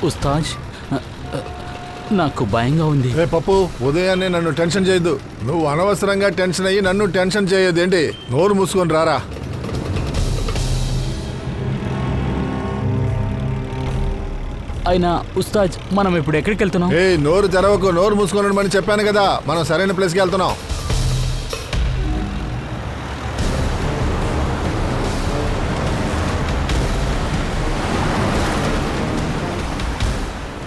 ఉస్తాజ్, నాకు భయంగా ఉంది. రే పప్పు, ఉదయాన్నే నన్ను టెన్షన్ చేయొద్దు. నువ్వు అనవసరంగా టెన్షన్ అయ్యి నన్ను టెన్షన్ చేయొద్దు. ఏంటి నోరు మూసుకొని రారా. అయినా ఉస్తాజ్, మనం ఇప్పుడు ఎక్కడికి వెళ్తున్నాం? ఏ నోరు తెరవకు, నోరు మూసుకొని ఉండమని చెప్పాను కదా. మనం సరైన ప్లేస్కి వెళ్తున్నాం.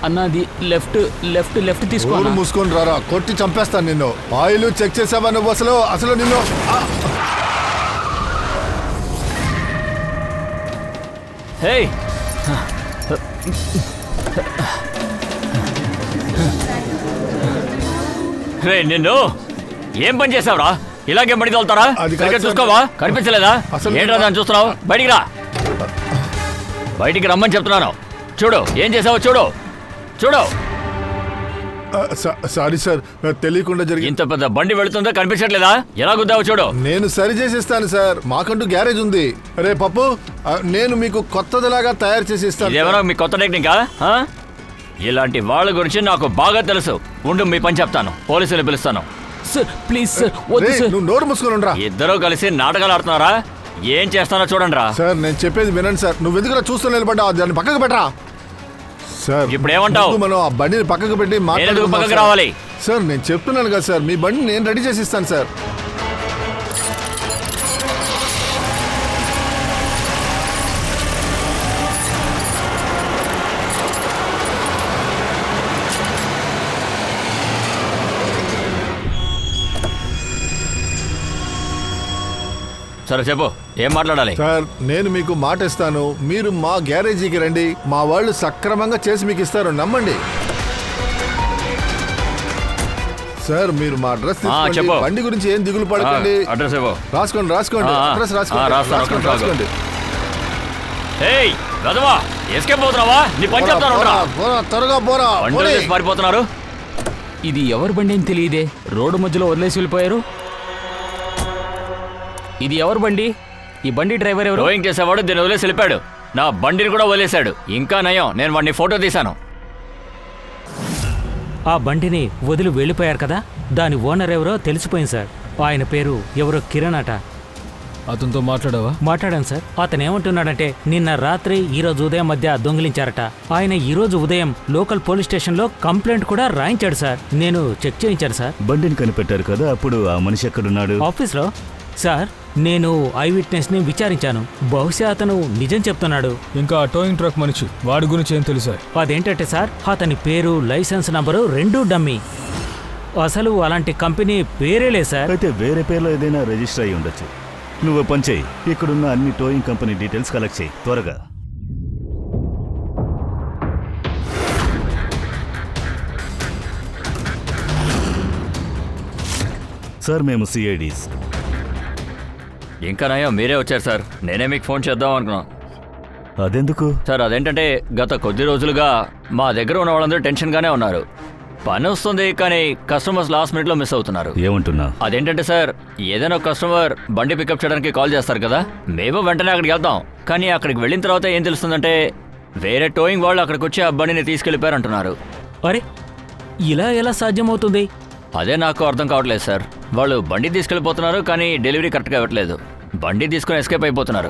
అన్నది లెఫ్ట్ లెఫ్ట్ లెఫ్ట్ తీసుకో. నోరు మూసుకొని రారా, కొట్టి చంపేస్తాను నిన్ను. ఆయిల్ చెక్ చేసావా నువ్వు? అసలు నిన్ను హే, రే నిన్ను ఏం పని చేసావురా? ఇలాగే బడికి వెళ్తారా? చూసుకోవా? కనిపించలేదా? ఏంట్రా దాన్ని చూస్తున్నావు? బయటికి రా, బయటికి రమ్మని చెప్తున్నాను. చూడు ఏం చేసావో చూడు చూడు. సారీ సార్, తెలియకుండా జరిగింది. ఇంత పెద్ద బండి వెళుతుందో కనిపించట్లేదా? ఎలా గుద్దావో చూడు. నేను సరి చేసిస్తాను సార్, మాకంటూ గ్యారేజ్ ఉంది. రే పప్పు, నేను మీకు కొత్తదిలాగా తయారు చేసి ఇస్తాను. ఏమన్నా మీ కొత్త టెక్నికా? ఇలాంటి వాళ్ళ గురించి నాకు బాగా తెలుసు. ఉండు, మీ పని చెప్తాను. పోలీసులు పిలుస్తాను. సార్ ప్లీజ్ సార్, వద్దు సార్. నువ్వు నోరు మూసుకొని ఉండరా. ఇద్దరూ కలిసి నాటకాలు ఆడుతున్నారా? ఏం చేస్తానో చూడండి రా. సార్ నేను చెప్పేది వినండి సార్. నువ్వు ఎందుకు చూస్తూ నిలబడ్డా? దాన్ని పక్కకు పెట్టరా సార్. ఇప్పుడు ఏమంటావు? మనం ఆ బండిని పక్కకు పెట్టి పక్కకు రావాలి. సార్ నేను చెప్తున్నాను కదా సార్, మీ బండిని నేను రెడీ చేసి ఇస్తాను సార్. సరే చెప్పు, ఏం మాట్లాడాలి? సార్ నేను మీకు మాట ఇస్తాను, మీరు మా గ్యారేజీకి రండి. మా వాళ్ళు సక్రమంగా చేసి మీకు ఇస్తారు, నమ్మండి. సార్ మీరు మా అడ్రస్ తీసుకోండి. బండి గురించి ఏం దిగులు పడకండి. అడ్రస్ రాసుకోండి రాసుకోండి అడ్రస్ రాసుకోండి. ఏయ్ గదవా, ఎస్కేప్ అవుతున్నావా? నీ పని చెప్తాను. త్వరగా పోరా. పారిపోతున్నారు. ఇది ఎవరి బండి అని తెలియదే, రోడ్డు మధ్యలో వదిలేసి వెళ్ళిపోయారు. ఇది ఎవరు బండి? ఈ బండి డ్రైవర్ ఎవరు? రోయింగ్ చేసేవాడు దీన్ని వదిలేసి వెళ్ళిపోయాడు. నా బండిని కూడా వదిలేశాడు. ఇంకా నయం, నేను వాడిని ఫోటో తీశాను. ఆ బండిని వదిలి వెళ్ళిపోయారు కదా, దాని ఓనర్ ఎవరో తెలిసిపోయింది సార్. ఆయన పేరు ఎవరో కిరణ్ అట. అతనితో మాట్లాడావా? మాట్లాడాను సార్. అతను ఏమంటున్నాడంటే నిన్న రాత్రి ఈరోజు ఉదయం మధ్య దొంగిలించారట. ఆయన ఈరోజు ఉదయం లోకల్ పోలీస్ స్టేషన్లో కంప్లైంట్ కూడా రాయించాడు సార్. నేను చెక్ చేయించాను సార్. బండిని కనిపెట్టారు కదా, అప్పుడు ఆ మనిషి ఎక్కడున్నాడు? ఆఫీస్లో సార్. నేను ఐ విట్నెస్ ని విచారించాను. బహుశా అతను నిజం చెప్తున్నాడు. ఇంకా టోయింగ్ ట్రక్ మనిషి, వాడి గురించి ఏం తెలుసా? అదేంటంటే సార్, అతని పేరు, లైసెన్స్ నంబరు రెండూ డమ్మీ. అసలు అలాంటి కంపెనీ పేరే లేదు సార్. అయితే వేరే పేర్లో ఏదైనా రిజిస్టర్ అయి ఉండొచ్చు. నువ్వు పని చేయి, ఇక్కడున్న అన్ని టోయింగ్ కంపెనీ డీటెయిల్స్ కలెక్ట్ చేయి త్వరగా. సార్ మేము సిఐడీస్. ఇంకా నయం, మీరే వచ్చారు సార్. నేనే మీకు ఫోన్ చేద్దాం అనుకున్నాను. అదెందుకు సార్? అదేంటంటే గత కొద్ది రోజులుగా మా దగ్గర ఉన్న వాళ్ళందరూ టెన్షన్గానే ఉన్నారు. పని వస్తుంది కానీ కస్టమర్స్ లాస్ట్ మినిట్లో మిస్ అవుతున్నారు. ఏమంటున్నా? అదేంటంటే సార్, ఏదైనా కస్టమర్ బండి పికప్ చేయడానికి కాల్ చేస్తారు కదా, మేము వెంటనే అక్కడికి వెళ్తాం. కానీ అక్కడికి వెళ్ళిన తర్వాత ఏం తెలుస్తుందంటే వేరే టోయింగ్ వాళ్ళు అక్కడికి వచ్చి ఆ బండిని తీసుకెళ్ళిపోయారు అంటున్నారు. అరే, ఇలా ఎలా సాధ్యమవుతుంది? అదే నాకు అర్థం కావట్లేదు సార్. వాళ్ళు బండి తీసుకెళ్ళిపోతున్నారు కానీ డెలివరీ కరెక్ట్గా ఇవ్వట్లేదు. బండి తీసుకుని ఎస్కేప్ అయిపోతున్నారు.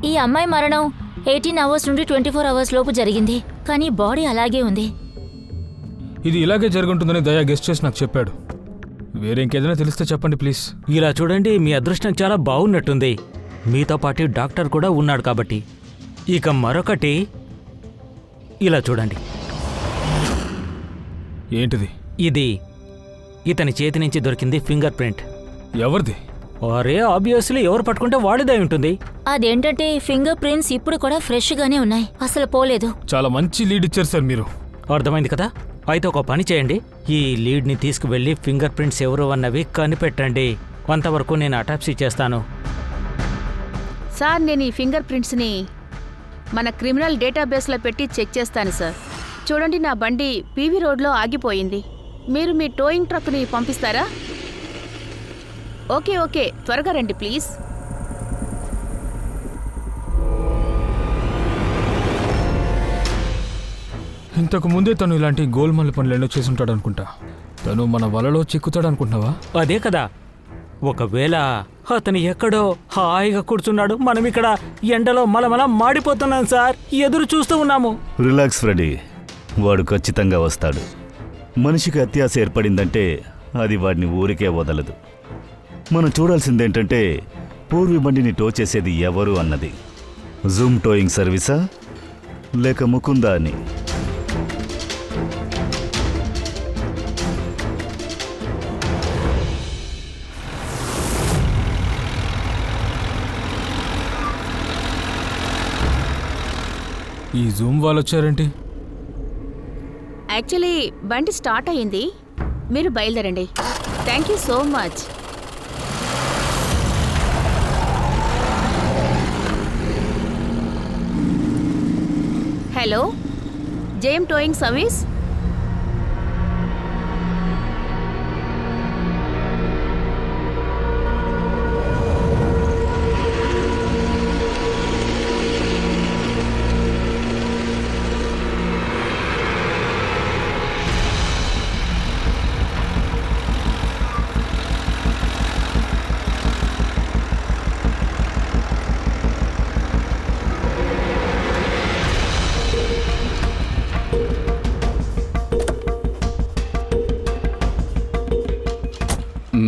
ఈ అమ్మాయి మరణం 18 అవర్స్ నుండి 24 అవర్స్ లోపు జరిగింది, కానీ బాడీ అలాగే ఉంది. ఇది ఇలాగే జరుగుతుందని దయా గెస్ట్ చేసి నాకు చెప్పాడు. వేరే ఇంకేదైనా తెలిస్తే చెప్పండి ప్లీజ్. ఇలా చూడండి, మీ అదృష్టం చాలా బాగున్నట్టుంది. మీతో పాటు డాక్టర్ కూడా ఉన్నాడు కాబట్టి. ఇక మరొకటి, ఇలా చూడండి. ఏంటిది? ఇది ఇతని చేతి నుంచి దొరికింది ఫింగర్ ప్రింట్. ఎవరిది? అరే ఆబ్వియస్లీ ఎవరు పట్టుకుంటే వాడిదే ఉంటుంది. అదేంటంటే ఫింగర్ ప్రింట్స్ ఇప్పుడు కూడా ఫ్రెష్ గానే ఉన్నాయి, అసలు పోలేదు. చాలా మంచి లీడ్ ఇచ్చారు సార్ మీరు. అర్థమైంది కదా? అయితే ఒక పని చేయండి, ఈ లీడ్ని తీసుకువెళ్ళి ఫింగర్ ప్రింట్స్ ఎవరు అన్నవి కనిపెట్టండి. అంతవరకు నేను అటాప్సీ చేస్తాను. సార్ నేను ఈ ఫింగర్ ప్రింట్స్ని మన క్రిమినల్ డేటాబేస్లో పెట్టి చెక్ చేస్తాను సార్. చూడండి, నా బండి పీవీ రోడ్లో ఆగిపోయింది. మీరు మీ టోయింగ్ ట్రక్ని పంపిస్తారా? ఓకే త్వరగా రండి ప్లీజ్. ఇంతకు ముందే తను ఇలాంటి గోల్మాల పనులు ఎన్నో చేసుంటాడు అనుకుంటా. తను మన వలలో చిక్కుతాడు అనుకుంటున్నావా? అదే కదా, ఒకవేళ అతను ఎక్కడో హాయిగా కూర్చున్నాడు, మనం ఇక్కడ ఎండలో మలమల మాడిపోతున్నాం సార్, ఎదురు చూస్తూ ఉన్నాము. రిలాక్స్ ఫ్రెడీ, వాడు ఖచ్చితంగా వస్తాడు. మనిషికి అత్యాశ ఏర్పడిందంటే అది వాడిని ఊరికే వదలదు. మనం చూడాల్సిందేంటంటే పూర్వి బండిని టో చేసేది ఎవరు అన్నది. జూమ్ టోయింగ్ సర్వీసా లేక ముకుందా అని. ఈ జూమ్ వాళ్ళు వచ్చారేంటి? యాక్చువల్లీ బండి స్టార్ట్ అయ్యింది, మీరు బయలుదేరండి. Thank you so much. Hello, JM towing service.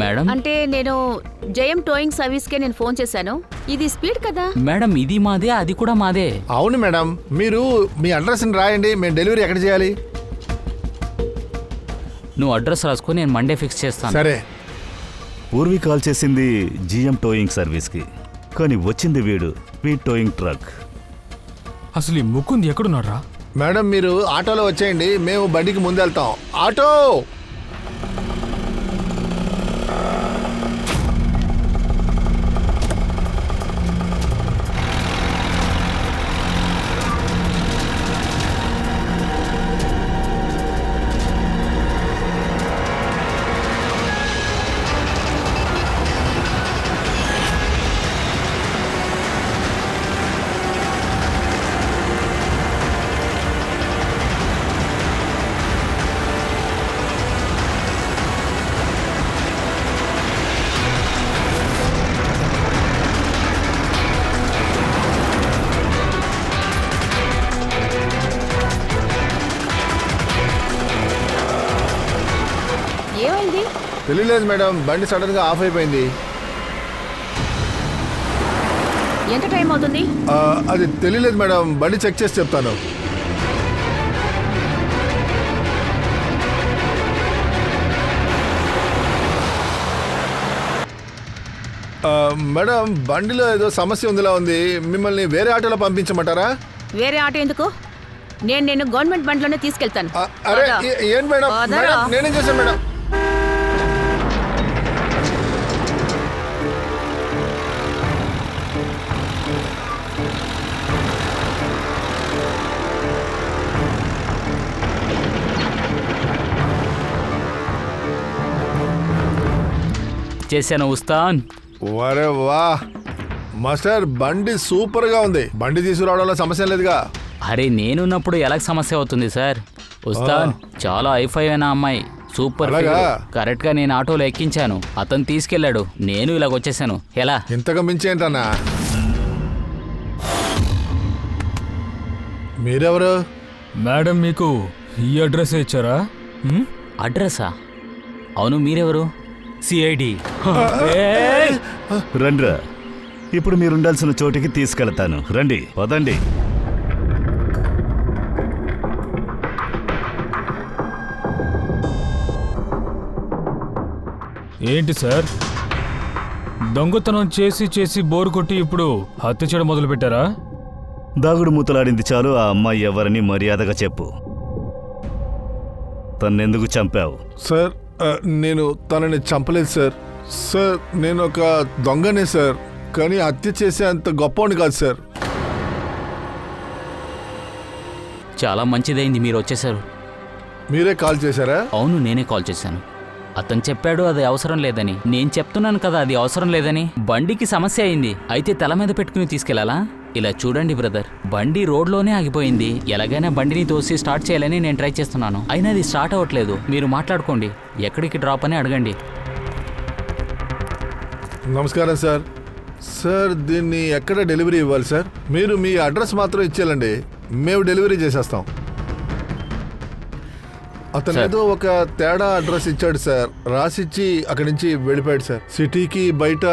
Madam అంటే నేను జేఎం టోయింగ్ సర్వీస్కే నేను ఫోన్ చేశాను. ఇది స్పీడ్ కదా. మేడం ఇది మాదే, అది కూడా మాదే. అవును మేడం, మీరు మీ అడ్రస్ని రాయండి, మేము డెలివరీ ఎక్కడ చేయాలి? నువ్వు అడ్రస్ రాసుకో, నేను మండే ఫిక్స్ చేస్తాను. సరే. పూర్వి కాల్ చేసింది జిఎం టోయింగ్ సర్వీస్కి, కానీ వచ్చింది వీడ్ టోయింగ్ ట్రక్. అసలు ఈ ముకుంది ఎక్కడున్నాడు రా? మేడం మీరు ఆటోలో వచ్చేయండి, మేము బండికి ముందెళ్తాం. ఆటో! ఏమైంది? తెలియలేదు మేడం, బండి సడన్గా ఆఫ్ అయిపోయింది. ఎంత టైం అవుతుంది? అది తెలియలేదు మేడం, బండి చెక్ చేసి చెప్తాను. మేడం బండిలో ఏదో సమస్య ఉందిలా ఉంది, మిమ్మల్ని వేరే ఆటోలో పంపించమంటారా? వేరే ఆటో ఎందుకు? నేను గవర్నమెంట్ బండిలోనే తీసుకెళ్తాను. అరే పద. ఏం మేడం? పదరా. మేడం, నేనేం చేశాను మేడం? చేశాను ఉస్తాన్. వరే వా మాస్టర్, బండి సూపర్ గా ఉంది. బండి తీసుకురావడంలో సమస్య లేదుగా. అరే నేనున్నప్పుడు ఎలా సమస్య అవుతుంది సార్? ఉస్తాన్ చాలా ఐఫై అయిన అమ్మాయి, సూపర్ అలాగా? కరెక్ట్ గా నేను ఆటోలో ఎక్కించాను, అతను తీసుకెళ్లాడు, నేను ఇలాగ వచ్చేసాను. ఎలా? ఇంతగా మించి ఏంటన్నా? మీరెవరు? మేడం మీకు ఈ అడ్రస్ ఇచ్చారా? అడ్రస్సా? అవును, మీరెవరు? సిఐడి. రండ్రా, ఇప్పుడు మీరుండాల్సిన చోటికి తీసుకెళ్తాను. రండి, పదండి. ఏంటి సార్, దొంగతనం చేసి చేసి బోరు కొట్టి ఇప్పుడు హత్య చేయడం మొదలు పెట్టారా? దాగుడు మూతలాడింది చాలు. ఆ అమ్మాయి ఎవరని మర్యాదగా చెప్పు. తన్నెందుకు చంపావు? సార్ నేను తనని చంపలేదు సార్. సార్ నేను ఒక దొంగనే సార్, కానీ హత్య చేసే అంత గొప్పవాడిని కాదు సార్. చాలా మంచిదైంది మీరు వచ్చేసారు. మీరే కాల్ చేశారా? అవును, నేనే కాల్ చేశాను. అతను చెప్పాడు అది అవసరం లేదని. నేను చెప్తున్నాను కదా అది అవసరం లేదని. బండికి సమస్య అయింది, అయితే తల మీద పెట్టుకుని తీసుకెళ్లాలా? ఇలా చూడండి బ్రదర్, బండి రోడ్లోనే ఆగిపోయింది. ఎలాగైనా బండిని తోసి స్టార్ట్ చేయాలని నేను ట్రై చేస్తున్నాను, అయినా అది స్టార్ట్ అవ్వట్లేదు. మీరు మాట్లాడుకోండి, ఎక్కడికి డ్రాప్ అని అడగండి. నమస్కారం సార్. సార్ దీన్ని ఎక్కడ డెలివరీ ఇవ్వాలి సార్? మీరు మీ అడ్రస్ మాత్రం ఇచ్చేయాలండి, మేము డెలివరీ చేసేస్తాం. అతను ఏదో ఒక తేడా అడ్రస్ ఇచ్చాడు సార్, రాసిచ్చి అక్కడి నుంచి వెళ్ళిపోయాడు సార్. సిటీకి బయట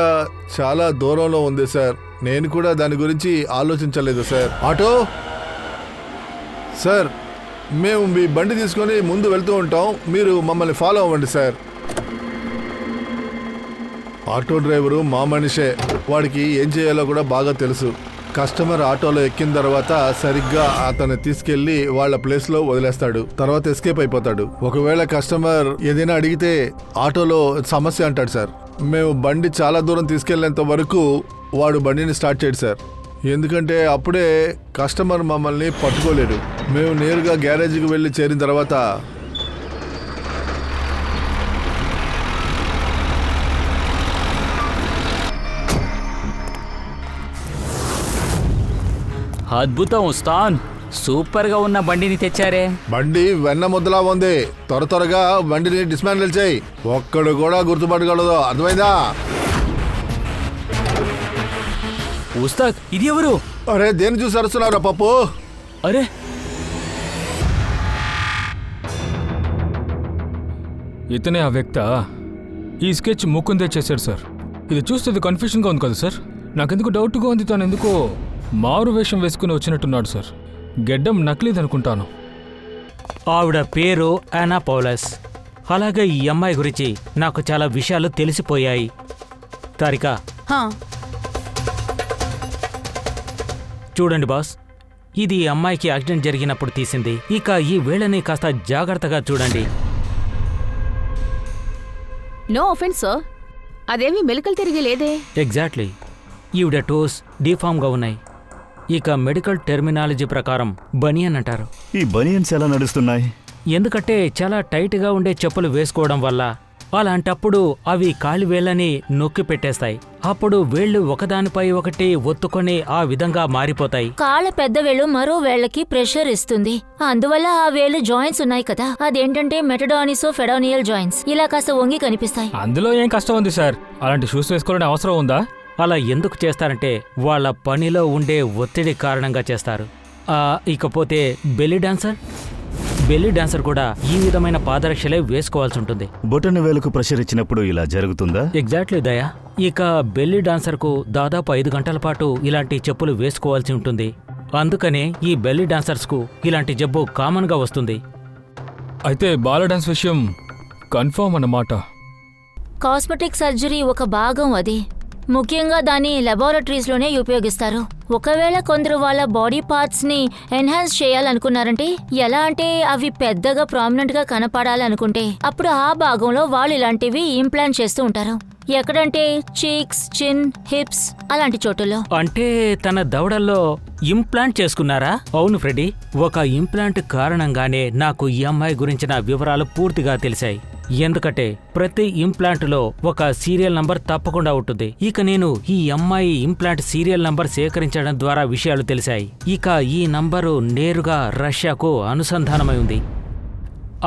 చాలా దూరంలో ఉంది సార్. నేను కూడా దాని గురించి ఆలోచించలేదు సార్. ఆటో సార్, మేము మీ బండి తీసుకొని ముందు వెళ్తూ ఉంటాం, మీరు మమ్మల్ని ఫాలో అవ్వండి సార్. ఆటో డ్రైవరు మా మనిషే, వాడికి ఏం చేయాలో కూడా బాగా తెలుసు. కస్టమర్ ఆటోలో ఎక్కిన తర్వాత సరిగ్గా అతన్ని తీసుకెళ్లి వాళ్ళ ప్లేస్లో వదిలేస్తాడు, తర్వాత ఎస్కేప్ అయిపోతాడు. ఒకవేళ కస్టమర్ ఏదైనా అడిగితే ఆటోలో సమస్య అంటాడు సార్. మేము బండి చాలా దూరం తీసుకెళ్లేంత వరకు వాడు బండిని స్టార్ట్ చేయడు సార్, ఎందుకంటే అప్పుడే కస్టమర్ మమ్మల్ని పట్టుకోలేడు. మేము నేరుగా గ్యారేజీకి వెళ్ళి చేరిన తర్వాత అద్భుతం ఉస్తాన్, సూపర్గా ఉన్న బండిని తెచ్చారే. బండి వెన్న ముద్దలా ఉంది, త్వరగా బండిని డిస్మాంటిల్ చేయి. ఒక్కడు కూడా గుర్తుపట్టగలదు, అర్థమైందా? ఉస్తాద్, ఇది ఎవరు? అరే దేన్ని చూసి అరుస్తున్నారా పప్పు? అరే ఇతనే ఆ వ్యక్త. ఈ స్కెచ్ ముకుందే చేశాడు సార్. ఇది చూస్తే కన్ఫ్యూషన్గా ఉంది కదా సార్. నాకెందుకు డౌట్గా ఉంది, తను ఎందుకో మారు వేషం వేసుకుని వచ్చినట్టున్నాడు సార్. గెడ్డం నకిలీదనుకుంటాను. ఆవిడ పేరు యానా పౌలస్. అలాగే ఈ అమ్మాయి గురించి నాకు చాలా విషయాలు తెలిసిపోయాయి. తారిక, హా, చూడండి బాస్, ఇది ఈ అమ్మాయికి యాక్సిడెంట్ జరిగినప్పుడు తీసింది. ఇక ఈ వేళని కాస్త జాగ్రత్తగా చూడండి. నో ఆఫెన్స్ సార్, అదేమీ మెలికలు తిరిగి లేదే. ఎగ్జాక్ట్లీ, ఈవిడ టోస్ డీఫామ్గా ఉన్నాయి. ఇక మెడికల్ టెర్మినాలజీ ప్రకారం బనియన్ అంటారు. ఈ బనియన్స్ ఎలా నడుస్తున్నాయి? ఎందుకంటే చాలా టైట్గా ఉండే చెప్పులు వేసుకోవడం వల్ల అలాంటప్పుడు అవి కాలి వేళ్ళని నొక్కి పెట్టేస్తాయి. అప్పుడు వేళ్ళు ఒకదానిపై ఒకటి ఒత్తుకొని ఆ విధంగా మారిపోతాయి. కాళ్ళ పెద్ద వేళ్ళు మరో వేళ్ళకి ప్రెషర్ ఇస్తుంది, అందువల్ల ఆ వేళ్ళు జాయింట్స్ ఉన్నాయి కదా, అదేంటంటే మెటడానిసో ఫెడోనియల్ జాయింట్స్, ఇలా కాస్త వంగి కనిపిస్తాయి. అందులో ఏం కష్టం ఉంది సార్? అలాంటి షూస్ వేసుకోవాలని అవసరం ఉందా? అలా ఎందుకు చేస్తారంటే వాళ్ళ పనిలో ఉండే ఒత్తిడి కారణంగా చేస్తారు. ఇకపోతే బెల్లీ డాన్సర్ కూడా ఈ విధమైన పాదరక్షలే వేసుకోవాల్సి ఉంటుంది. బొటన వేలకు ప్రెషర్ ఇచ్చినప్పుడు ఇలా జరుగుతుందా? ఎగ్జాక్ట్లీ దయా. ఇక బెల్లీ డాన్సర్కు దాదాపు 5 గంటల పాటు ఇలాంటి చెప్పులు వేసుకోవాల్సి ఉంటుంది. అందుకనే ఈ బెల్లీ డాన్సర్స్కు ఇలాంటి జబ్బు కామన్గా వస్తుంది. అయితే బాల డాన్స్ విషయం కన్ఫర్మ్ అన్నమాట. కాస్మెటిక్ సర్జరీ ఒక భాగం అది. ముఖ్యంగా దాన్ని లెబారెటరీస్లోనే ఉపయోగిస్తారు. ఒకవేళ కొందరు వాళ్ళ బాడీ పార్ట్స్ని ఎన్హాన్స్ చేయాలనుకున్నారంటే, ఎలా అంటే అవి పెద్దగా ప్రామినెంట్గా కనపడాలనుకుంటే, అప్పుడు ఆ భాగంలో వాళ్ళు ఇలాంటివి ఇంప్లాంట్ చేస్తూ ఉంటారు. ఎక్కడంటే చీక్స్, చిన్, హిప్స్ అలాంటి చోటుల్లో. అంటే తన దవడల్లో ఇంప్లాంట్ చేసుకున్నారా? అవును ఫ్రెడీ, ఒక ఇంప్లాంట్ కారణంగానే నాకు ఈ అమ్మాయి గురించిన వివరాలు పూర్తిగా తెలిసాయి. ఎందుకంటే ప్రతి ఇంప్లాంట్లో ఒక సీరియల్ నంబర్ తప్పకుండా ఉంటుంది. ఇక నేను ఈ అమ్మాయి ఇంప్లాంట్ సీరియల్ నంబర్ సేకరించడం ద్వారా విషయాలు తెలిసాయి. ఇక ఈ నంబరు నేరుగా రష్యాకు అనుసంధానమై ఉంది.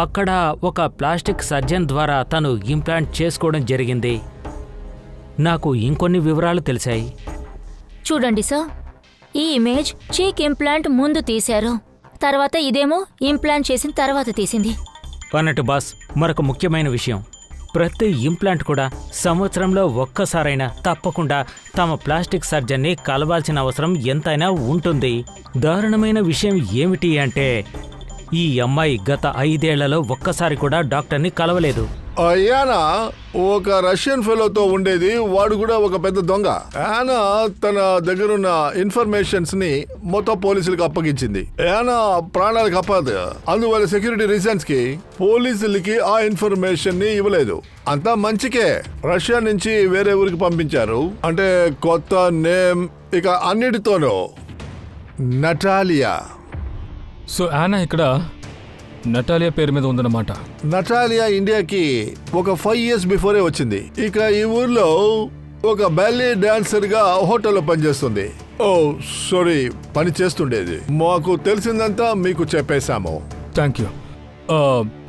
అక్కడ ఒక ప్లాస్టిక్ సర్జన్ ద్వారా తను ఇంప్లాంట్ చేసుకోవడం జరిగింది. నాకు ఇంకొన్ని వివరాలు తెలిసాయి. చూడండి సార్, ఈ ఇమేజ్ చీక్ ఇంప్లాంట్ ముందు తీశారు, తర్వాత ఇదేమో ఇంప్లాంట్ చేసిన తర్వాత తీసింది. అన్నట్టు బాస్, మరొక ముఖ్యమైన విషయం, ప్రతి ఇంప్లాంట్ కూడా సంవత్సరంలో ఒక్కసారైనా తప్పకుండా తమ ప్లాస్టిక్ సర్జన్ని కలవాల్సిన అవసరం ఎంతైనా ఉంటుంది. దారుణమైన విషయం ఏమిటి అంటే ఈ అమ్మాయి గత 5 ఏళ్లలో ఒక్కసారి కూడా డాక్టర్ని కలవలేదు. యానా ఒక రష్యన్ ఫెలోతో ఉండేది, వాడు కూడా ఒక పెద్ద దొంగ. యానా తన దగ్గరున్న ఇన్ఫర్మేషన్స్ ని మొత్తం పోలీసులకు అప్పగించింది. యానా ప్రాణాలకు అప్పదు, అందువల్ల సెక్యూరిటీ రీజన్స్ కి పోలీసులకి ఆ ఇన్ఫర్మేషన్ ని ఇవ్వలేదు. అంతా మంచికే. రష్యా నుంచి వేరే ఊరికి పంపించారు, అంటే కొత్త నేమ్, ఇక అన్నిటితోనూ నటాలియా. సో యానా ఇక్కడ నటాలియా పేరు మీద ఉందన్నమాట. నటాలియా ఇండియాకి ఒక 5 years బిఫోరే వచ్చింది. ఇక ఈ ఊర్లో ఒక బ్యాలీ డాన్సర్ గా హోటల్లో పనిచేస్తుంది. ఓ సారీ, పని చేస్తుండేది. మాకు తెలిసిందంతా మీకు చెప్పేశాము. Thank you.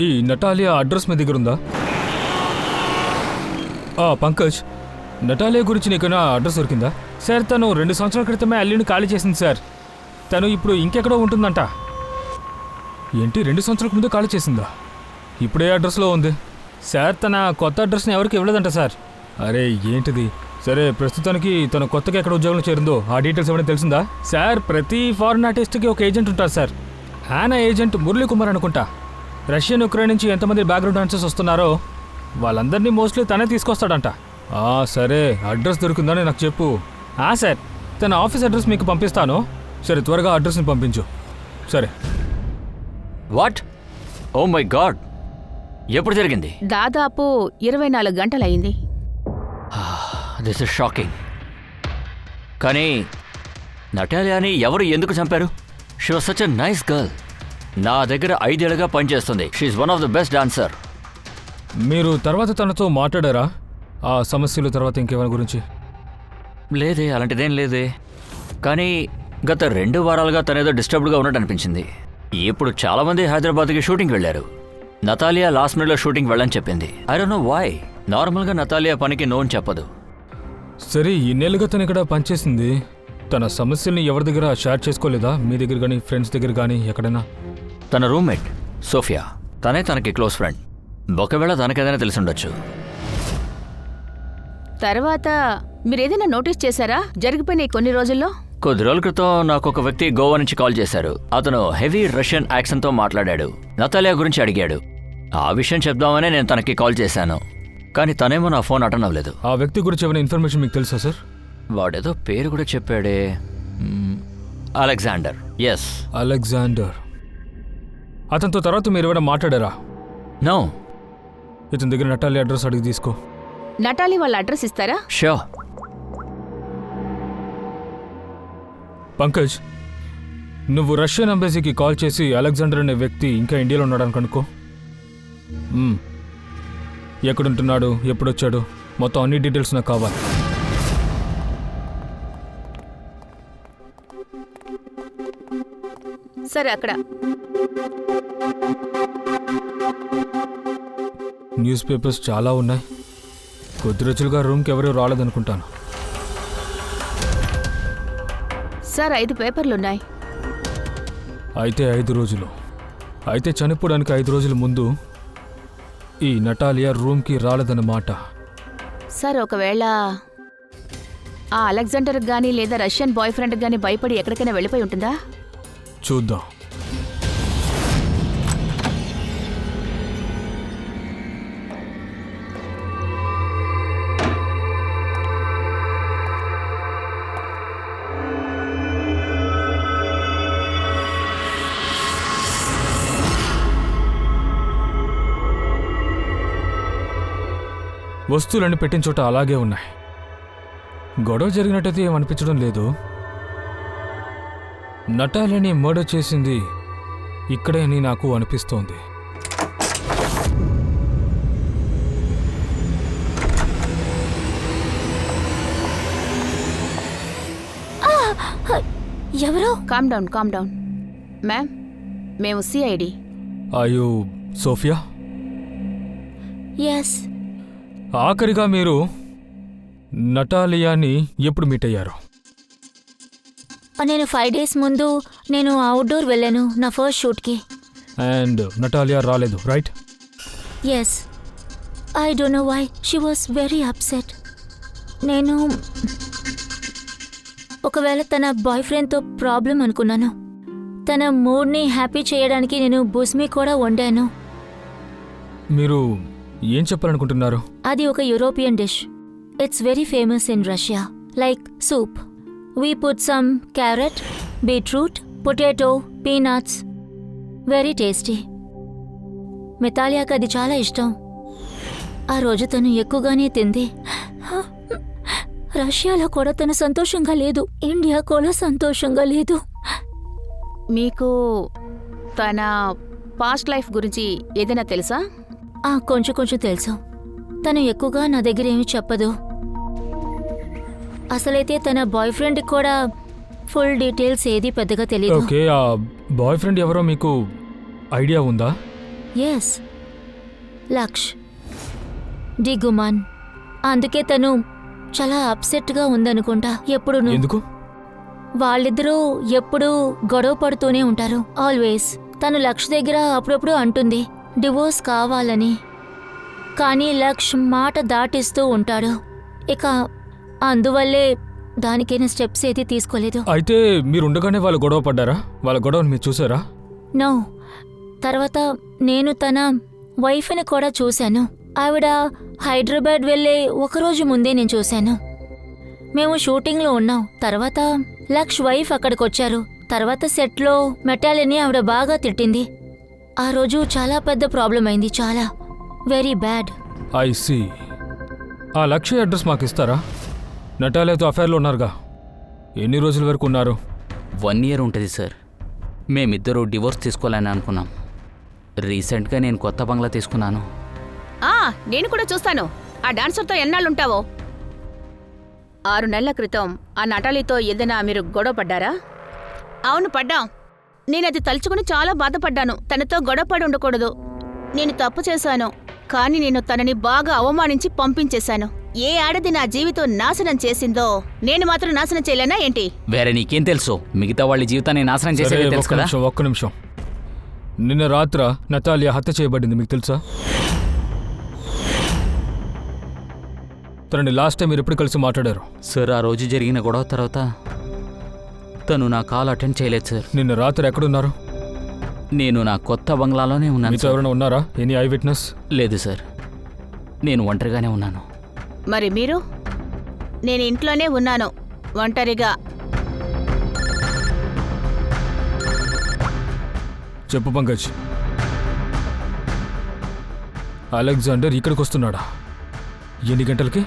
ఈ నటాలియా అడ్రస్ మీ దగ్గర ఉందా? పంకజ్, నటాలియా గురించి నీకైనా అడ్రస్ దొరికిందా? సార్, తను 2 సంవత్సరాల క్రితమే అల్లుని ఖాళీ చేసింది సార్. తను ఇప్పుడు ఇంకెక్కడో ఉంటుందంట. ఏంటి, 2 సంవత్సరాల ముందే ఖాళీ చేసిందా? ఇప్పుడే అడ్రస్లో ఉంది సార్. తన కొత్త అడ్రస్ని ఎవరికి ఇవ్వలేదంట సార్. అరే ఏంటిది? సరే, ప్రస్తుతానికి తను కొత్తగా ఎక్కడ ఉద్యోగంలో చేరిందో ఆ డీటెయిల్స్ ఏమైనా తెలిసిందా? సార్, ప్రతి ఫారెన్ ఆర్టిస్ట్కి ఒక ఏజెంట్ ఉంటారు సార్. ఆయన ఏజెంట్ మురళీ కుమార్ అనుకుంటా. రష్యన్, ఉక్రెయిన్ నుంచి ఎంతమంది బ్యాక్గ్రౌండ్ డాన్సర్స్ వస్తున్నారో వాళ్ళందరినీ మోస్ట్లీ తనే తీసుకొస్తాడంట. సరే, అడ్రస్ దొరికిందని నాకు చెప్పు. సార్, తన ఆఫీస్ అడ్రస్ మీకు పంపిస్తాను. సరే, త్వరగా అడ్రస్ని పంపించు. సరే. వాట్? ఓ మై గాడ్, ఎప్పుడు జరిగింది? దాదాపు 24 గంటలయ్యింది. This is shocking. కానీ నటాలియాని ఎవరు ఎందుకు చంపారు? She was such a nice girl. నా దగ్గర 5 ఏళ్ళుగా పనిచేస్తుంది. She's one of the best dancer. మీరు తర్వాత తనతో మాట్లాడారా ఆ సమస్యలు తర్వాత ఇంకేమైనా గురించి? లేదే, అలాంటిదేం లేదే. కానీ గత 2 వారాలుగా తనేదో డిస్టర్బ్డ్గా ఉన్నట్టు అనిపించింది. ఇప్పుడు చాలామంది హైదరాబాద్కి షూటింగ్ వెళ్ళారు. నతాలియా లాస్ట్ మినిట్లో షూటింగ్ వెళ్ళని చెప్పింది. I don't know why. నార్మల్గా నతాలియా పనికి నో అని చెప్పదు. సరే, ఇన్నేళ్ళుగా తను ఇక్కడ పనిచేసింది. తన సమస్యల్ని ఎవరి దగ్గర షేర్ చేసుకోలేదా? మీ దగ్గర కానీ, ఫ్రెండ్స్ దగ్గర కానీ, ఎక్కడైనా? తన రూమ్మేట్ సోఫియా, తనే తనకి క్లోజ్ ఫ్రెండ్. ఒకవేళ తనకేదైనా తెలిసి ఉండొచ్చు. తర్వాత మీరేదైనా నోటీస్ చేశారా జరిగిపోయిన కొన్ని రోజుల్లో? కొద్ది రోజుల క్రితం నాకు ఒక వ్యక్తి గోవా నుంచి కాల్ చేశారు. అతను హెవీ రష్యన్ యాక్సెంట్తో మాట్లాడాడు. నతాలియా గురించి అడిగాడు. ఆ విషయం చెప్దామనే నేను తనకి కాల్ చేశాను. కానీ తనేమో నా ఫోన్ అటెండ్ అవ్వలేదు. ఆ వ్యక్తి గురించి ఏమైనా ఇన్ఫర్మేషన్ మీకు తెలుసా సార్? వాడేదో పేరు కూడా చెప్పాడే. అలెగ్జాండర్. Yes, Alexander. అతనితో తర్వాత మీరు ఏమైనా మాట్లాడారా? నో. ఇతని దగ్గర నటాలి అడ్రస్ అడిగి తీసుకో. నటాలి వాళ్ళ అడ్రస్ ఇస్తారా? షూర్. పంకజ్, నువ్వు రష్యన్ ఎంబసీకి కాల్ చేసి అలెగ్జాండర్ అనే వ్యక్తి ఇంకా ఇండియాలో ఉన్నాడని కనుక్కో. ఎక్కడుంటున్నాడు, ఎప్పుడొచ్చాడు, మొత్తం అన్ని డీటెయిల్స్ నాకు కావాలి. సరే, అక్కడ న్యూస్ పేపర్స్ చాలా ఉన్నాయి. కొద్ది రోజులుగా రూమ్కి ఎవరూ రాలేదనుకుంటాను. సార్, 5 పేపర్లున్నాయి. అయితే 5 రోజులు. అయితే చనిపోవడానికి 5 రోజుల ముందు ఈ నటాలియా రూమ్కి రాలేదన్నమాట. సార్, ఒకవేళ ఆ అలెగ్జాండర్కి కానీ లేదా రష్యన్ బాయ్ ఫ్రెండ్కి కానీ భయపడి ఎక్కడికైనా వెళ్ళిపోయి ఉంటుందా? చూద్దాం. వస్తువులన్నీ పెట్టిన చోట అలాగే ఉన్నాయి. గొడవ జరిగినట్టయితే ఏమనిపించడం లేదు. నటాలియాని మర్డర్ చేసింది ఇక్కడే అని నాకు అనిపిస్తోంది. ఎవరు? Calm down. మ్యామ్, మేము సిఐడి. అయ్యో, సోఫియా. ఎస్. ఆఖరిగా మీరు నటాలియాని ఎప్పుడు మీట్ అయ్యారు? నేను 5 డేస్ ముందు నేను అవుట్డోర్ వెళ్ళాను నా ఫస్ట్ షూట్కి. అండ్ నటాలియా రాలేదు, right? Yes. I don't know why she was very upset. నేను ఒకవేళ తన బాయ్ ఫ్రెండ్తో ప్రాబ్లం అనుకున్నాను. తన మూడ్ని హ్యాపీ చేయడానికి నేను బుస్మీ కూడా వండాను. మీరు ఏం చెప్పాలనుకుంటున్నారు? అది ఒక European dish. It's very famous in Russia. Like soup. We put some carrot, beetroot, potato, peanuts. Very tasty. మెతాలియాకి అది చాలా ఇష్టం. ఆ రోజు తను ఎక్కువగానే తింది. రష్యాలో కూడా తను సంతోషంగా లేదు. ఇండియా కూడా సంతోషంగా లేదు. మీకు తన పాస్ట్ లైఫ్ గురించి ఏదైనా తెలుసా? కొంచెం తెలుసు. తను ఎక్కువగా నా దగ్గర ఏమీ చెప్పదు. అసలైతే తన బాయ్ ఫ్రెండ్కి కూడా ఫుల్ డీటెయిల్స్ ఏది పెద్దగా తెలియదు. ఓకే, ఆ బాయ్ ఫ్రెండ్ ఎవరో మీకు ఐడియా ఉందా? ఎస్, లక్ష్ డి గుమాన్. అందుకే తను చాలా అప్సెట్గా ఉందనుకుంటా. ఎప్పుడు ఎందుకు? వాళ్ళిద్దరూ ఎప్పుడూ గొడవ పడుతూనే ఉంటారు. ఆల్వేస్. తను లక్ష్ దగ్గర అప్పుడప్పుడు అంటుంది డివోర్స్ కావాలని, కానీ లక్ష్ మాట దాటిస్తూ ఉంటాడు. ఇక అందువల్లే దానికైనా స్టెప్స్ ఏది తీసుకోలేదు. అయితే మీరుండగానే వాళ్ళు గొడవ పడ్డారా? వాళ్ళ గొడవను మీరు చూసారా? నో. తర్వాత నేను తన వైఫ్ని కూడా చూశాను. ఆవిడ హైదరాబాద్ వెళ్ళే ఒకరోజు ముందే నేను చూశాను. మేము షూటింగ్లో ఉన్నాం. తర్వాత లక్ష్ వైఫ్ అక్కడికొచ్చారు. తర్వాత సెట్లో మెటాలిని ఆవిడ బాగా తిట్టింది. ఆ రోజు చాలా పెద్ద ప్రాబ్లం అయింది, చాలా వెరీ బ్యాడ్. I see. ఆ లక్ష్య అడ్రస్ మాకు ఇస్తారా? నటాలియాతో అఫైర్లో ఉన్నారుగా, ఎన్ని రోజుల వరకు ఉన్నారు? 1 year ఉంటుంది సార్. మేమిద్దరూ డివోర్స్ తీసుకోవాలని అనుకున్నాం. రీసెంట్గా నేను కొత్త బంగ్లా తీసుకున్నాను. నేను కూడా చూస్తాను. ఆ డాన్సర్తో ఎన్నాళ్ళుంటావో? 6 నెలల క్రితం ఆ నటాలితో ఏదైనా మీరు గొడవ పడ్డారా? అవును, పడ్డాం. నేనది తలుచుకుని చాలా బాధపడ్డాను. తనతో గొడవపడి ఉండకూడదు. నేను తప్పు చేశాను, కానీ నేను తనని బాగా అవమానించి పంపించేశాను. ఏ ఆడది నా జీవితం నాశనం చేసిందో నేను మాత్రం నాశనం చేయలేనా ఏంటి? వేరే నీకేం తెలుసు? మిగతా వాళ్ళ జీవితాన్ని నాశనం సరే, చేసేది తెలుసు కదా. ఒక్క నిమిషం. నిన్న రాత్ర నటాలియా హత్య చేయబడింది, మీకు తెలుసా? తనని లాస్ట్ టైం మీరు ఎప్పుడు కలిసి మాట్లాడారు? సార్, ఆ రోజు జరిగిన గొడవ తర్వాత తను నా కాల్ అటెండ్ చేయలేదు సార్. నిన్న రాత్రి ఎక్కడున్నారు? నేను నా కొత్త బంగ్లాలోనే ఉన్నాను మీతో సార్. ఎవరైనా ఉన్నారా? Any I witness? లేదు సార్, నేను ఒంటరిగానే ఉన్నాను. మరి మీరు? నేను ఇంట్లోనే ఉన్నాను, ఒంటరిగా. చెప్పు పంకజ్. అలెగ్జాండర్ ఇక్కడికి వస్తున్నాడా? ఎన్ని గంటలకి?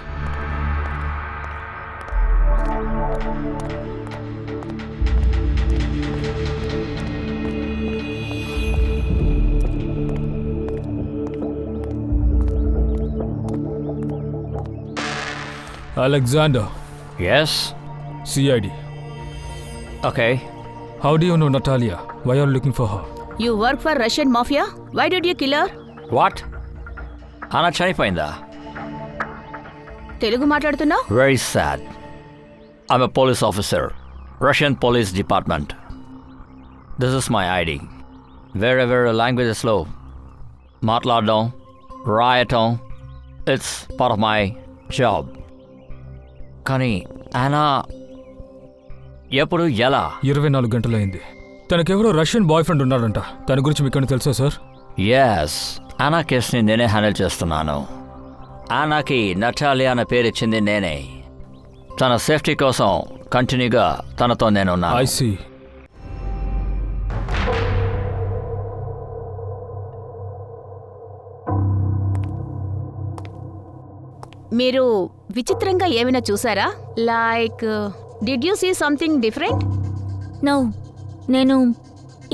Alexander, Yes? CID. Okay. How do you know Natalia? Why are you looking for her? You work for Russian mafia? Why did you kill her? What? Anna చనిపోయిందా? తెలుగు మాట్లాడుతున్నావు? Very sad. I'm a police officer, Russian Police Department. This is my ID. Wherever languagesలో మాట్లాడడం, రాయటం, it's part of my job. కానీ ఆనా ఎప్పుడు ఎలా? 24 గంటలైంది. తనకెవరో Russian boy friend ఉన్నాడంట. తన గురించి మీకు తెలుసా సార్? ఎస్, ఆనా కేసుని నేనే హ్యాండిల్ చేస్తున్నాను. ఆనాకి నటాలియా అనే పేరు ఇచ్చింది నేనే. తన సేఫ్టీ కోసం కంటిన్యూగా తనతో నేనున్నాను. I see. మీరు విచిత్రంగా ఏమైనా చూసారా? Like did you see something different? No, నేను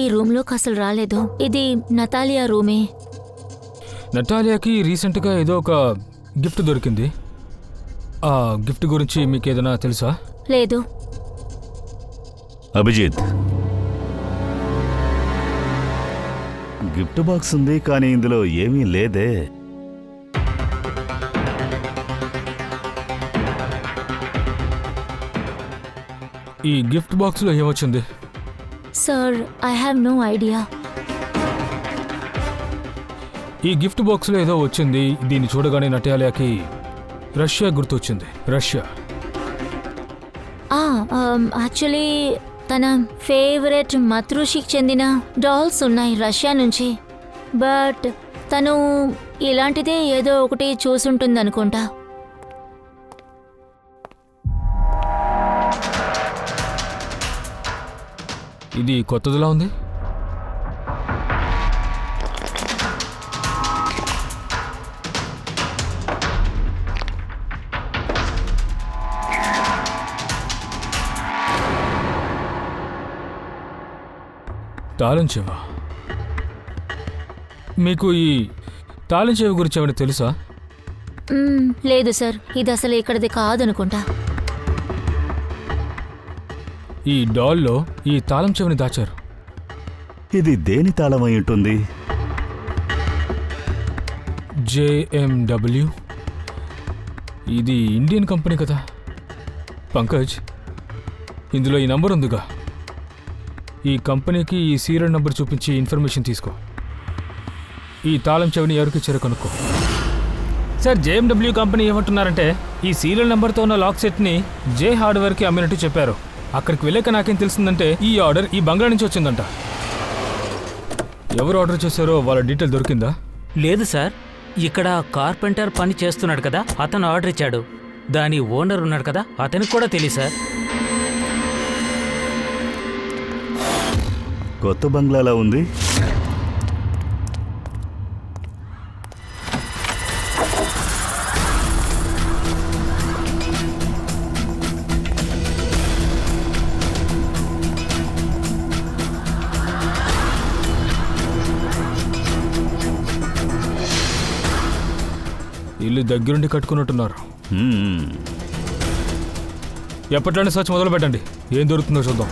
ఈ రూమ్లోకి అసలు రాలేదు. ఇది నతాలియా రూమే. నటాలియాకి రీసెంట్గా ఏదో ఒక గిఫ్ట్ దొరికింది. ఆ గిఫ్ట్ గురించి మీకు ఏదైనా తెలుసా? లేదు. అభిజిత్, గిఫ్ట్ బాక్స్ ఉంది, కానీ ఇందులో ఏమీ లేదే. ఈ గిఫ్ట్ బాక్స్లో ఏమొచ్చింది? Sir, I have no idea. ఈ గిఫ్ట్ బాక్స్లో ఏదో వచ్చింది. దీన్ని చూడగానే నటాలియాకి రష్యా గుర్తొచ్చింది. రష్యా. యాక్చువల్లీ తన ఫేవరెట్ మతృషికి చెందిన డాల్స్ ఉన్నాయి రష్యా నుంచి. బట్ తను ఇలాంటిదే ఏదో ఒకటి చూసుంటుందనుకుంటా. ఇది కొత్తదిలా ఉంది. తాళం చెవా? మీకు ఈ తాళం చెవి గురించి ఏమైనా తెలుసా? లేదు సార్, ఇది అసలు ఇక్కడిది కాదనుకుంటా. ఈ డాల్లో ఈ తాళం చెవిని దాచారు. ఇది దేని తాళం అయి ఉంటుంది? JMW. ఇది ఇండియన్ కంపెనీ కదా పంకజ్. ఇందులో ఈ నంబర్ ఉందిగా. ఈ కంపెనీకి ఈ సీరియల్ నంబర్ చూపించి ఇన్ఫర్మేషన్ తీసుకో. ఈ తాళం చెవిని ఎవరికి ఇచ్చారో కనుక్కో. సార్, JMW కంపెనీ ఏమంటున్నారంటే ఈ సీరియల్ నెంబర్తో ఉన్న లాక్ సెట్ని జే హార్డ్వేర్కి అమ్మినట్టు చెప్పారు. అక్కడికి వెళ్ళాక నాకేం తెలిసిందంటే ఈ ఆర్డర్ ఈ బంగ్లా నుంచి వచ్చిందంట. ఎవరు ఆర్డర్ చేశారో వాళ్ళ డీటెయిల్ దొరికిందా? లేదు సార్, ఇక్కడ కార్పెంటర్ పని చేస్తున్నాడు కదా, అతను ఆర్డర్ ఇచ్చాడు. దాని ఓనర్ ఉన్నాడు కదా, అతనికి కూడా తెలియదు సార్. కొత్త బంగ్లాలా ఉంది. ఇల్లు దగ్గరుండి కట్టుకున్నట్టున్నారు. హ్మ్. ఎప్పట్లోనే సర్చ్ మొదలు పెట్టండి. ఏం దొరుకుతుందో చూద్దాం.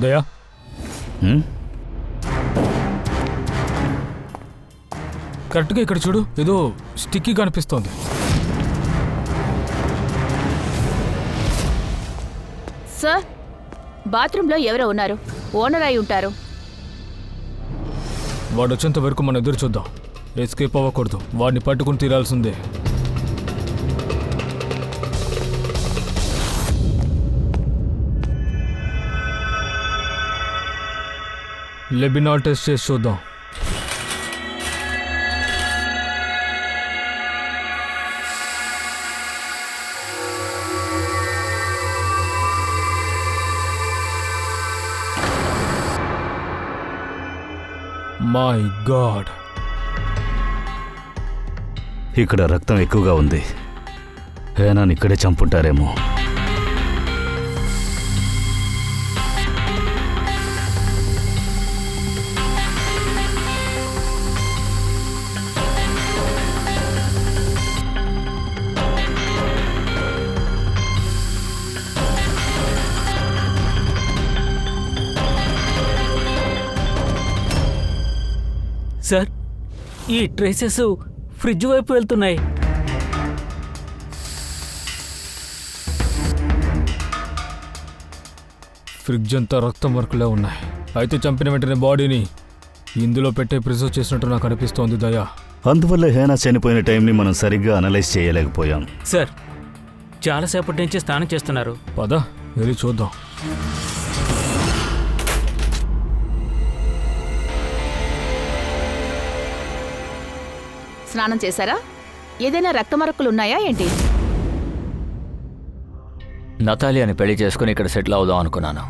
దయా, హ్మ్? కరెక్ట్గా ఇక్కడ చూడు, ఏదో స్టిక్కీ కనిపిస్తోంది. సార్, బాత్రూంలో ఎవరో ఉన్నారు. ఓనర్ అయి ఉంటారు. వాడు వచ్చేంత వరకు మనం ఎదురు చూద్దాం. ఎస్కేప్ అవ్వకూడదు. వాడిని పట్టుకుని తీరాల్సిందే. లెబినాల్ టెస్ట్ చేసి చూద్దాం. మై గాడ్, ఇక్కడ రక్తం ఎక్కువగా ఉంది. హేనాని ఇక్కడే చంపుంటారేమో. సార్, ఈ ట్రేసెస్ ఫ్రిడ్జ్ వైపు వెళ్తున్నాయి. ఫ్రిడ్జ్ అంతా రక్తం వర్కులే ఉన్నాయి. అయితే చంపిన వెంటనే బాడీని ఇందులో పెట్టే ప్రిజర్వ్ చేసినట్టు నాకు అనిపిస్తోంది దయా. అందువల్ల హేనా చనిపోయిన టైంని మనం సరిగ్గా అనలైజ్ చేయలేకపోయాం. సార్, చాలాసేపటి నుంచి స్నానం చేస్తున్నారు. పద వెళ్ళి చూద్దాం. స్నానం చేశారా? ఏదైనా రక్తమరక్కులు ఉన్నాయా ఏంటి? నతాలియాని పెళ్లి చేసుకుని ఇక్కడ సెటిల్ అవుదాం అనుకున్నాను.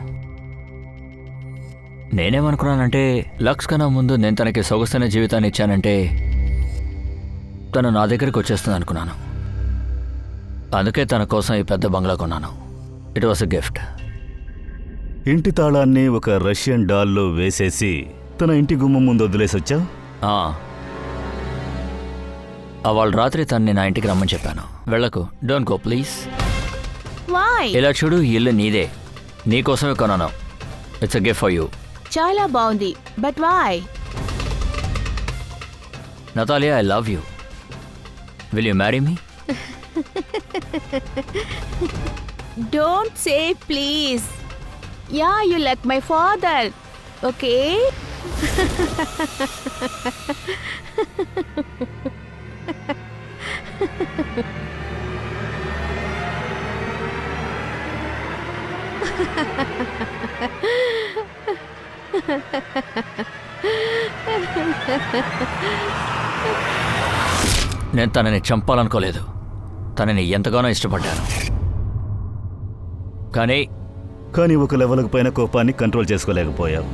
నేనేమనుకున్నానంటే లక్స్ కన్నా ముందు నేను తనకి సొగసైన జీవితాన్ని ఇచ్చానంటే తను నా దగ్గరికి వచ్చేస్తుంది అనుకున్నాను. అందుకే తన కోసం ఈ పెద్ద బంగ్లా కొన్నాను. It was a gift. ఇంటి తాళాన్ని ఒక రష్యన్ డాల్లో వేసేసి తన ఇంటి గుమ్మం ముందు వదిలేసొచ్చా? వాళ్ళ రాత్రి తన్ని నా ఇంటికి రమ్మని చెప్పాను. వెళ్ళకు, డోంట్ గో ప్లీజ్. వై? ఇలా చూడు, ఈ ఇల్లు నీదే, నీకోసమే కొన్నాను. It's a gift for you. చాలా బాగుంది, but why? Natalia, I love you. Will you marry me? Don't say please. Yeah, you like my father. Okay. నేను తనని చంపాలనుకోలేదు. తనని ఎంతగానో ఇష్టపడ్డాను. కానీ ఒక లెవెల్కి పైన కోపాన్ని కంట్రోల్ చేసుకోలేకపోయావు.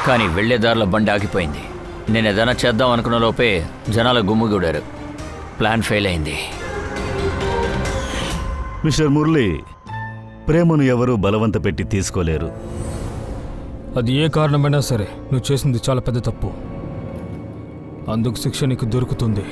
కానీ వెళ్లే దారిలో బండి ఆగిపోయింది. నేను ఏదైనా చేద్దాం అనుకున్న లోపే జనాల గుమ్ముగూడారు. ప్లాన్ ఫెయిల్ అయింది. మిస్టర్ మురళి, ప్రేమను ఎవరూ బలవంత పెట్టి తీసుకోలేరు. అది ఏ కారణమైనా సరే నువ్వు చేసింది చాలా పెద్ద తప్పు. అందుకు శిక్ష నీకు దొరుకుతుంది.